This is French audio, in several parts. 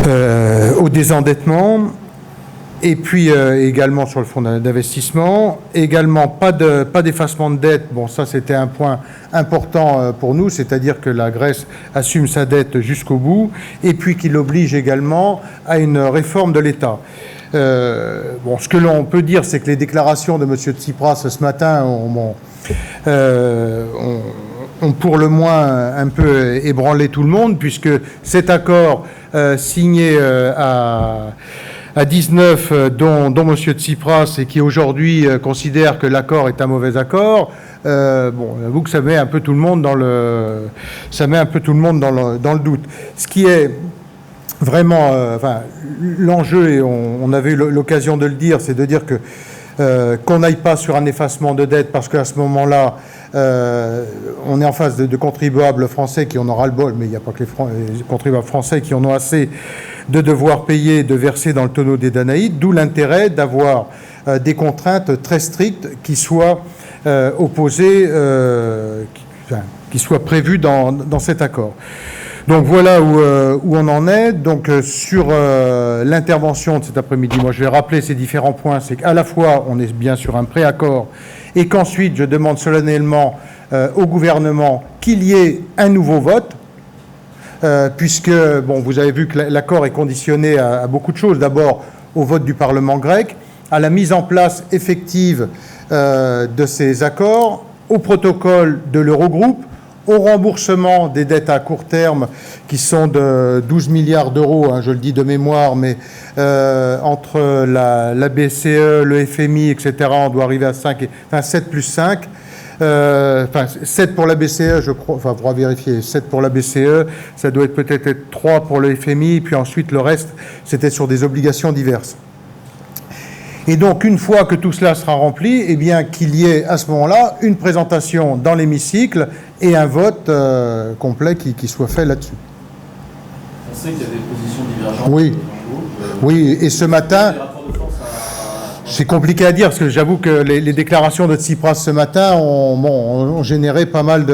au désendettement, et puis également sur le fonds d'investissement, également pas d'effacement de dette. Bon, ça c'était un point important pour nous, c'est-à-dire que la Grèce assume sa dette jusqu'au bout, et puis qu'il oblige également à une réforme de l'État. Bon, ce que l'on peut dire, c'est que les déclarations de M. Tsipras ce matin ont pour le moins un peu ébranlé tout le monde, puisque cet accord signé à 19, dont M. Tsipras, et qui aujourd'hui considère que l'accord est un mauvais accord, bon, j'avoue que ça met un peu tout le monde dans le doute. Ce qui est vraiment, enfin, l'enjeu, et on avait eu l'occasion de le dire, c'est de dire que qu'on n'aille pas sur un effacement de dette, parce qu'à ce moment-là, on est en face de contribuables français qui en aura le bol, mais il n'y a pas que les contribuables français qui en ont assez de devoir payer, de verser dans le tonneau des Danaïdes, d'où l'intérêt d'avoir des contraintes très strictes qui soient opposées, qui soient prévues dans cet accord. Donc voilà où on en est. Donc sur l'intervention de cet après-midi, moi je vais rappeler ces différents points. C'est qu'à la fois on est bien sur un préaccord, et qu'ensuite je demande solennellement au gouvernement qu'il y ait un nouveau vote, puisque bon, vous avez vu que l'accord est conditionné à beaucoup de choses. D'abord au vote du Parlement grec, à la mise en place effective de ces accords, au protocole de l'Eurogroupe, au remboursement des dettes à court terme qui sont de 12 milliards d'euros, hein, je le dis de mémoire, mais entre la BCE, le FMI, etc., on doit arriver à 7 plus 5. 7 pour la BCE, je crois, enfin, on pourra vérifier, 7 pour la BCE, ça doit peut-être être 3 pour le FMI, puis ensuite le reste, c'était sur des obligations diverses. Et donc, une fois que tout cela sera rempli, eh bien, qu'il y ait à ce moment-là une présentation dans l'hémicycle et un vote complet qui soit fait là-dessus. On sait qu'il y a des positions divergentes. Oui, oui, et ce matin, c'est compliqué à dire, parce que j'avoue que les déclarations de Tsipras ce matin ont généré pas mal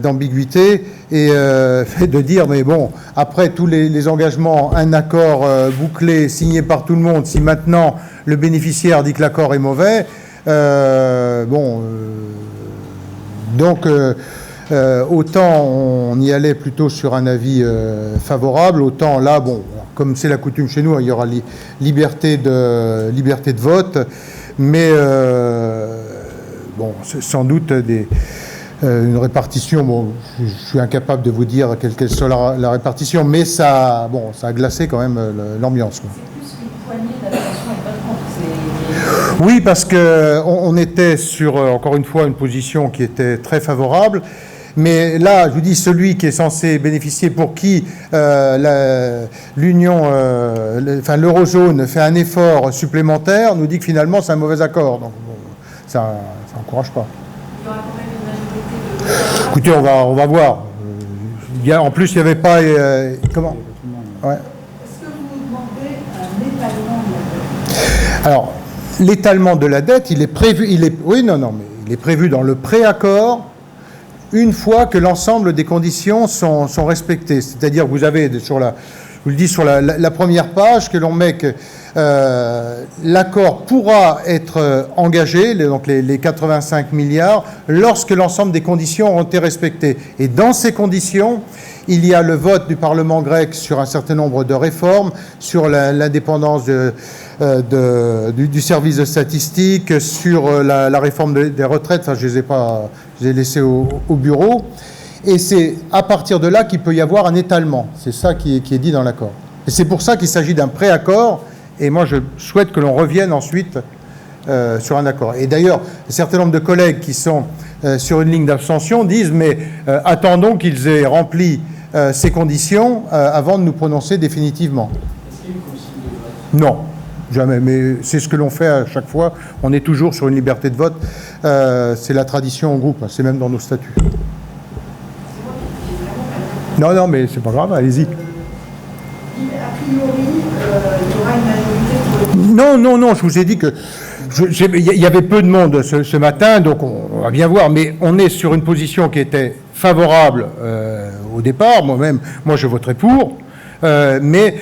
d'ambiguïté, et de dire, mais bon, après tous les engagements, un accord bouclé, signé par tout le monde, si maintenant le bénéficiaire dit que l'accord est mauvais, donc autant on y allait plutôt sur un avis favorable, autant là, bon, comme c'est la coutume chez nous, il y aura liberté de vote, mais bon, sans doute une répartition, bon, je suis incapable de vous dire quelle soit la répartition, mais ça a glacé quand même l'ambiance. C'est plus une poignée d'abstention et pas de contre. Oui, parce qu'on était sur, encore une fois, une position qui était très favorable. Mais là, je vous dis, celui qui est censé bénéficier, pour qui l'eurozone fait un effort supplémentaire, nous dit que finalement c'est un mauvais accord. Donc bon, ça n'encourage pas. Il y aura quand même une majorité de... Écoutez, on va voir. En plus, il n'y avait pas... comment ouais. Est-ce que vous demandez un étalement de la dette? Alors, l'étalement de la dette, il est prévu... mais il est prévu dans le préaccord, une fois que l'ensemble des conditions sont respectées. C'est-à-dire, vous avez je vous le dis sur la première page, que l'on met que l'accord pourra être engagé, donc les 85 milliards, lorsque l'ensemble des conditions ont été respectées. Et dans ces conditions, il y a le vote du Parlement grec sur un certain nombre de réformes, sur l'indépendance du service de statistique, sur la réforme des retraites. Enfin, je les ai laissés au bureau. Et c'est à partir de là qu'il peut y avoir un étalement. C'est ça qui est dit dans l'accord. Et c'est pour ça qu'il s'agit d'un préaccord. Et moi, je souhaite que l'on revienne ensuite sur un accord. Et d'ailleurs, un certain nombre de collègues qui sont sur une ligne d'abstention disent, mais attendons qu'ils aient rempli ces conditions avant de nous prononcer définitivement. Est-ce qu'il y a une consigne de vote? Non, jamais. Mais c'est ce que l'on fait à chaque fois. On est toujours sur une liberté de vote. C'est la tradition au groupe. C'est même dans nos statuts. Non, mais c'est pas grave. Allez-y. A priori, il y aura une majorité pour le... Non, je vous ai dit que il y avait peu de monde ce matin, donc on va bien voir, mais on est sur une position qui était favorable au départ. Moi, je voterai pour. Mais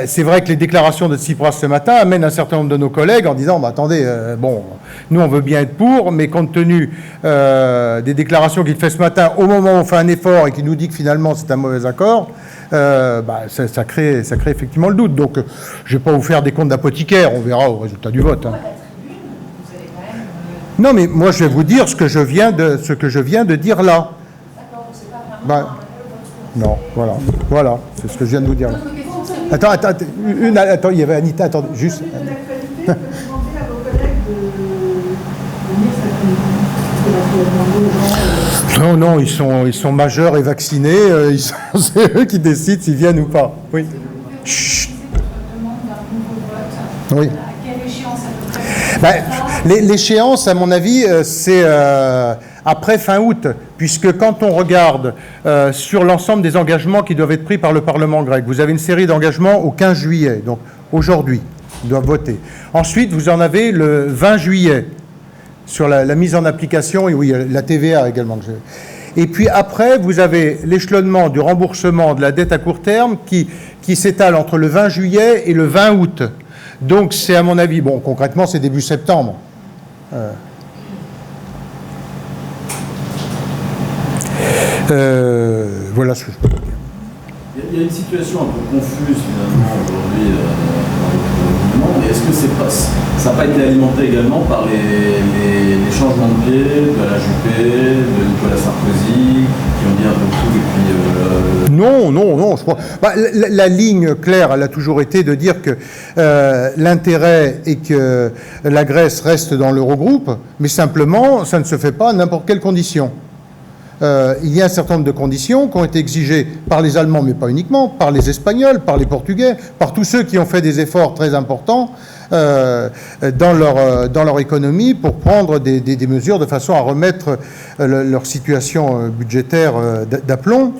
c'est vrai que les déclarations de Tsipras ce matin amènent un certain nombre de nos collègues en disant attendez, bon, nous on veut bien être pour, mais compte tenu des déclarations qu'il fait ce matin, au moment où on fait un effort et qu'il nous dit que finalement c'est un mauvais accord, ça crée effectivement le doute. Donc je ne vais pas vous faire des comptes d'apothicaire, on verra au résultat du vote. Hein. Non, mais moi je vais vous dire ce que je viens de dire là. Non, voilà, c'est ce que je viens de vous dire. Attends, il y avait Anita, attends, juste. Non, ils sont majeurs et vaccinés, c'est eux qui décident s'ils viennent ou pas. Oui. Chut. Oui. L'échéance, à mon avis, c'est après fin août, puisque quand on regarde sur l'ensemble des engagements qui doivent être pris par le Parlement grec, vous avez une série d'engagements au 15 juillet, donc aujourd'hui, ils doivent voter. Ensuite, vous en avez le 20 juillet, sur la mise en application, et oui, la TVA également. Et puis après, vous avez l'échelonnement du remboursement de la dette à court terme qui s'étale entre le 20 juillet et le 20 août. Donc c'est à mon avis, bon, concrètement, c'est début septembre. Voilà ce que je peux dire. Il y a une situation un peu confuse finalement aujourd'hui dans le gouvernement, mais est-ce que ça n'a pas été alimenté également par les changements de pied de la Juppé, de Nicolas Sarkozy, qui ont dit un peu tout et puis... Non, je crois... la ligne claire, elle a toujours été de dire que l'intérêt est que la Grèce reste dans l'Eurogroupe, mais simplement, ça ne se fait pas à n'importe quelle condition. Il y a un certain nombre de conditions qui ont été exigées par les Allemands, mais pas uniquement, par les Espagnols, par les Portugais, par tous ceux qui ont fait des efforts très importants dans leur économie pour prendre des mesures de façon à remettre leur situation budgétaire d'aplomb.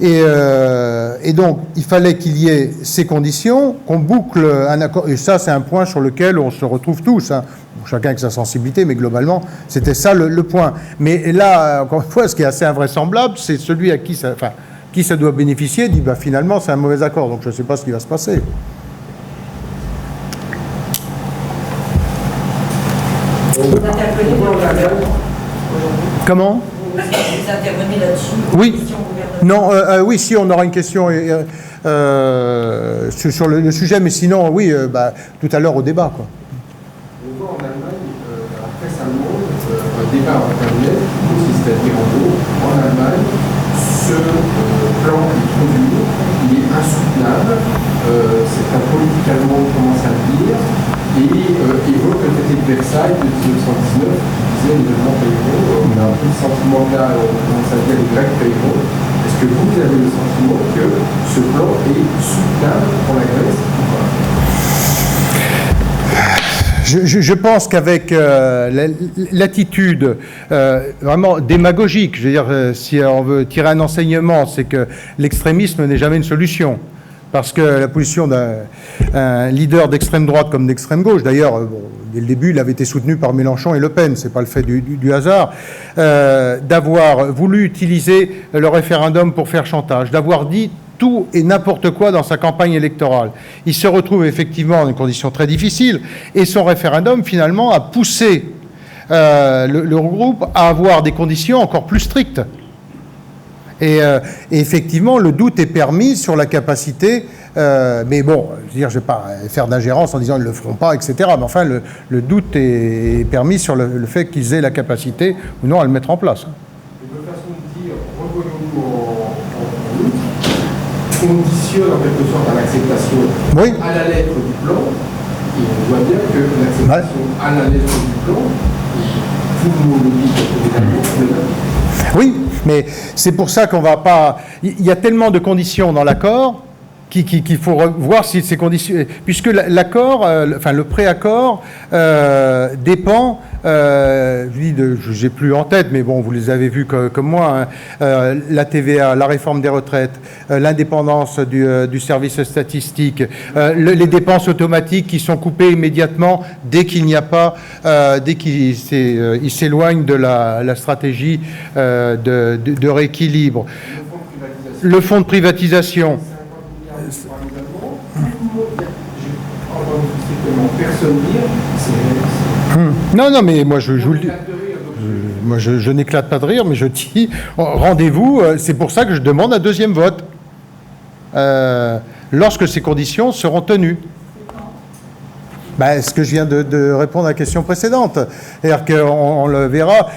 Et donc, il fallait qu'il y ait ces conditions, qu'on boucle un accord. Et ça, c'est un point sur lequel on se retrouve tous, hein. Chacun avec sa sensibilité, mais globalement, c'était ça le point. Mais là, encore une fois, ce qui est assez invraisemblable, c'est celui à qui ça doit bénéficier, dit finalement, c'est un mauvais accord, donc je ne sais pas ce qui va se passer. Comment ? Vous intervenez là-dessus? Oui. Non, oui, si on aura une question sur le sujet, mais sinon, oui, tout à l'heure au débat, quoi. On voit en Allemagne, récemment, un débat internet, c'est-à-dire en gros, en Allemagne, ce plan est trop dur, il est insoutenable, certains politique allemand commencent à le dire, et évoque le traité de Versailles de 1919 qui disait les Allemands paieront. On a un peu le sentiment que là, on commence à dire les Grecs paieront. Est-ce que vous avez le sentiment que ce plan est soutenable pour la Grèce ou pas ? Je pense qu'avec l'attitude vraiment démagogique, je veux dire, si on veut tirer un enseignement, c'est que l'extrémisme n'est jamais une solution. Parce que la position d'un leader d'extrême droite comme d'extrême gauche, d'ailleurs, dès le début, il avait été soutenu par Mélenchon et Le Pen, c'est pas le fait du hasard, d'avoir voulu utiliser le référendum pour faire chantage, d'avoir dit tout et n'importe quoi dans sa campagne électorale. Il se retrouve effectivement dans une condition très difficile, et son référendum, finalement, a poussé l'Eurogroupe à avoir des conditions encore plus strictes. Et effectivement, le doute est permis sur la capacité, mais bon, je veux dire, je ne vais pas faire d'ingérence en disant qu'ils ne le feront pas, etc. Mais enfin, le doute est permis sur le fait qu'ils aient la capacité ou non à le mettre en place. De façon de dire, revoyons-nous en août, conditionne en quelque sorte à l'acceptation à la lettre du plan, et on voit bien que l'acceptation à la lettre du plan, tout le monde le dit, oui, mais c'est pour ça qu'on va pas... Il y a tellement de conditions dans l'accord qu'il faut voir si ces conditions... Puisque l'accord, enfin le préaccord, dépend... je n'ai plus en tête, mais bon, vous les avez vus comme moi, hein, la TVA, la réforme des retraites, l'indépendance du service statistique, les dépenses automatiques qui sont coupées immédiatement dès qu'il n'y a pas, dès qu'il s'éloigne de la stratégie de rééquilibre. Le fonds de privatisation. personne dire, c'est... Non, non, mais moi, je vous le dis. Moi, je n'éclate pas de rire, mais je dis, rendez-vous, c'est pour ça que je demande un deuxième vote. Lorsque ces conditions seront tenues. Ce que je viens de répondre à la question précédente. C'est-à-dire qu'on le verra,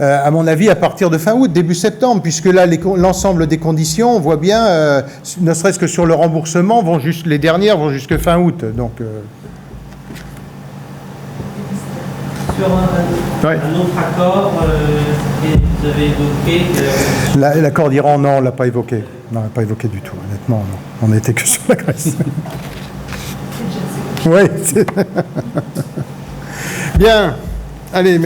à mon avis, à partir de fin août, début septembre, puisque là, l'ensemble des conditions, on voit bien, ne serait-ce que sur le remboursement, les dernières vont jusque fin août. Donc, Sur un autre accord que vous avez évoqué. L'accord d'Iran, non, on ne l'a pas évoqué. Non, on ne l'a pas évoqué du tout, honnêtement, non. On n'était que sur la Grèce. Oui. Bien. Allez.